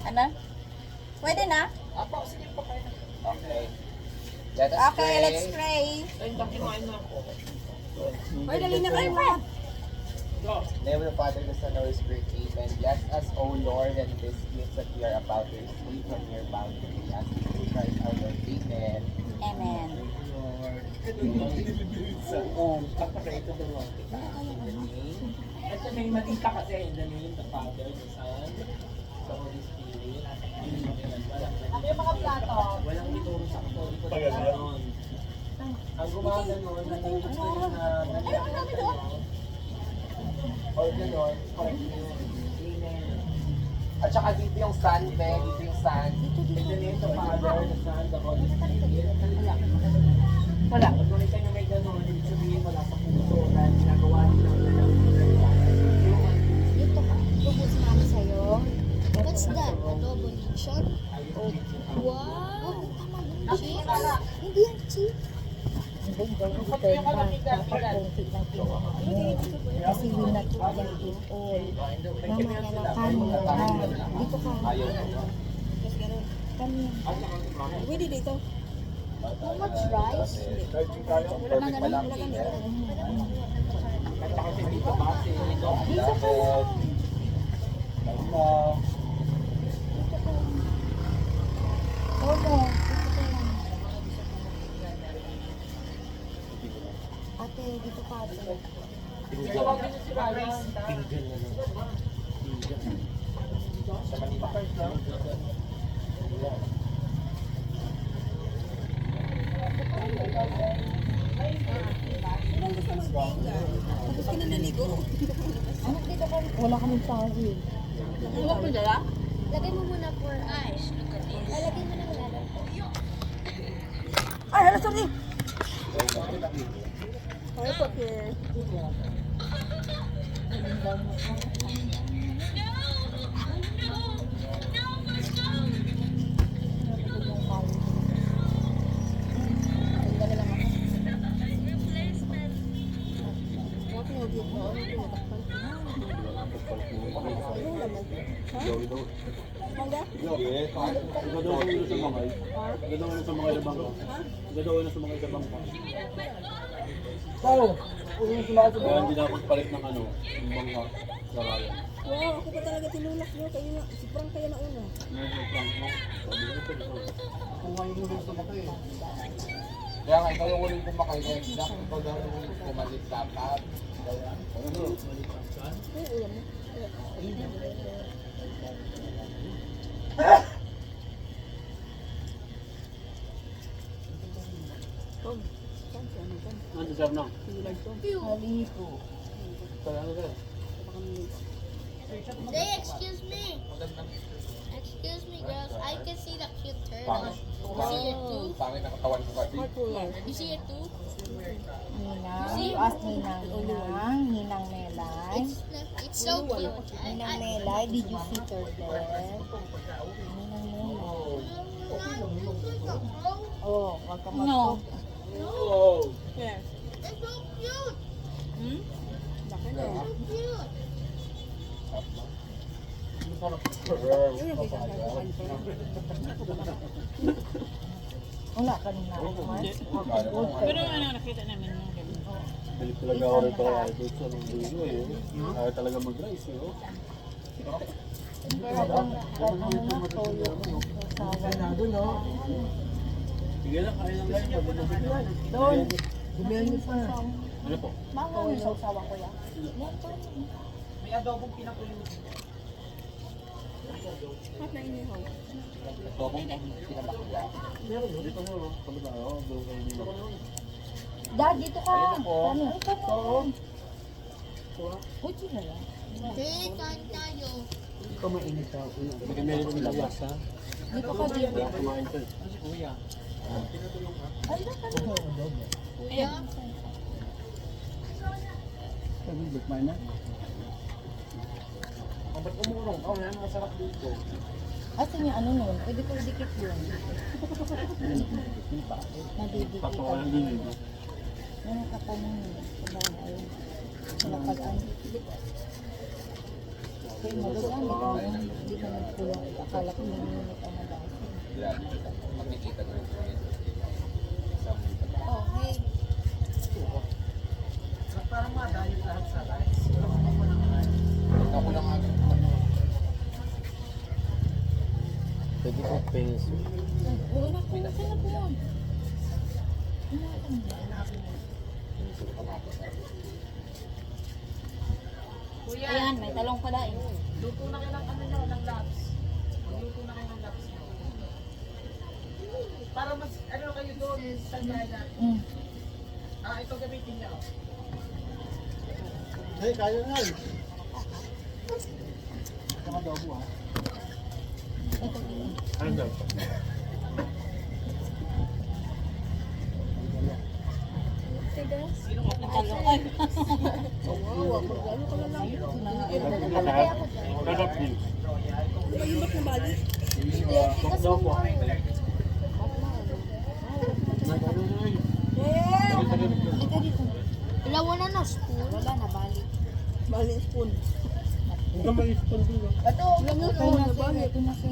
Ano? Pwede na? Apo, sige po kayo. Okay. Let us Okay, pray. let's pray. Ay, kumain na ako. Oy, dali na kayo pa. Name of the Father, the Son, and the Holy Spirit, amen. Bless us, O Lord, and this gift that we are about to receive from your bounty. As we through Christ our Lord, amen. Amen. Oo, kapakaito daw ako. Ito may malita kasi in the name of the Father, the Son, the Holy Spirit. Ano yung mga plato? Walang ituro sa katoliko na gano'n. Ang gumawa gano'n, nalilito ko na nalilito kayo. Or gano'n, correct yun. Amen. At saka dito yung sun, Ben, dito yung sun. In the name of the Father, the Son, the Holy Spirit. Wala. Pag nakita nyo may gano'n, ibig sabihin wala sa puso dahil ginagawa nila ang gano'n. Ito ka, tubos namin sa'yo. What's that? Adobo lechon? Wow! Cheese? Hindi yan cheese. Kasi yun na to yan din all. Mama na lang kami. Dito ka. Ayaw. Kami. Pwede dito. How much rice? Perfect pa lang. Kasi dito kasi, ito. Lapit. Lalo. Omo. Ate, dito ka ate. Sa Manila. Tapos ka na naligo. Anak, dito ka. Wala kaming sawi. Wala ko dala? Lagay mo muna for ice. Ay, lagay mo ng lemon. Ay, hala, sorry. Ay, okay. Mangga? Kaya hindi dapat palit ng ano, yung bangka sa raya. Wow, ako pa talaga tinulak nyo. Kayo na, si Frank kayo na una. Medyo frank mo. Sabi ko ito. Kaya nga, ikaw yung huling kumakay next stop. Ikaw daw yung huling kumalit dapat. Ano? Ay, ulam mo. Tom, saan si ano Tom? Ano deserve na? Sinulag Tom. Halipo. Kaya ano kaya? Say, excuse me. Excuse me, girls. I can see the cute turtle. You see it too? Pangit na katawan ko kasi. Hardcore. You see it too? Ninang. You ask Ninang. Ninang. Ninang Melay. It's so cute. Ninang Melay. Did you see turtle? Ninang Melay. Oh, wag ka No. Oh! Yes. It's so cute. Hmm? Laki na. So cute. Yun ang pinagkakuan ko. Wala ka nung nakakman. Pero ano, nakita namin yung ganun. Balik talaga ako rito ay doon sa Lugo eh. Kaya talaga mag-rice eh. Pero ang toyo ko. Sawa. Sige lang, kaya lang guys. Doon. Gumihan niyo pa. Ano po? Mga yung sausawa ko yan. May adobong pinakulo. Hot na inihaw. Ito akong pinabakla. Dito mo, kami tayo. Doon kayo nila. Dad, dito ka. Ayun po. Ano? Ito po. Uchi na lang. Hey, kain tayo. Hindi meron ng labas ha. Dito ka dito. Kaya kumain ka. Kuya. Ay, naka na. Kuya. Kumain na. Ang ba't umurong? Oh, yan, masarap dito. Asan yung ano nun? Pwede ko dikit yun. Nadidikit. Patukan din eh. Ano ka pa nun? Sa bahay. Sa lapag-an. yung magagamit mo. Hindi ka nagkuha. Akala ko naminit ang madami. Grabe. Makikita ko rin. Oh, hey. Ako lang agad. Pwede ko pencil. Wala ko na sila po yan. Ayan, may talong pala eh. Luto na kayo ng ano nyo, ng laps. Luto na kayo ng laps nyo. Para mas, ano kayo doon, sa gana. Ito gamitin nyo. Hey, kaya na yun. Saka adobo ha. Ano daw? Sarap din. Ayun ba't nabalik? Daw po. Ito dito. Ilawan na na, spoon. Wala na, balik. Bali yung spoon. Ito may spoon din. Ilang yung spoon na bali? Ito na siya.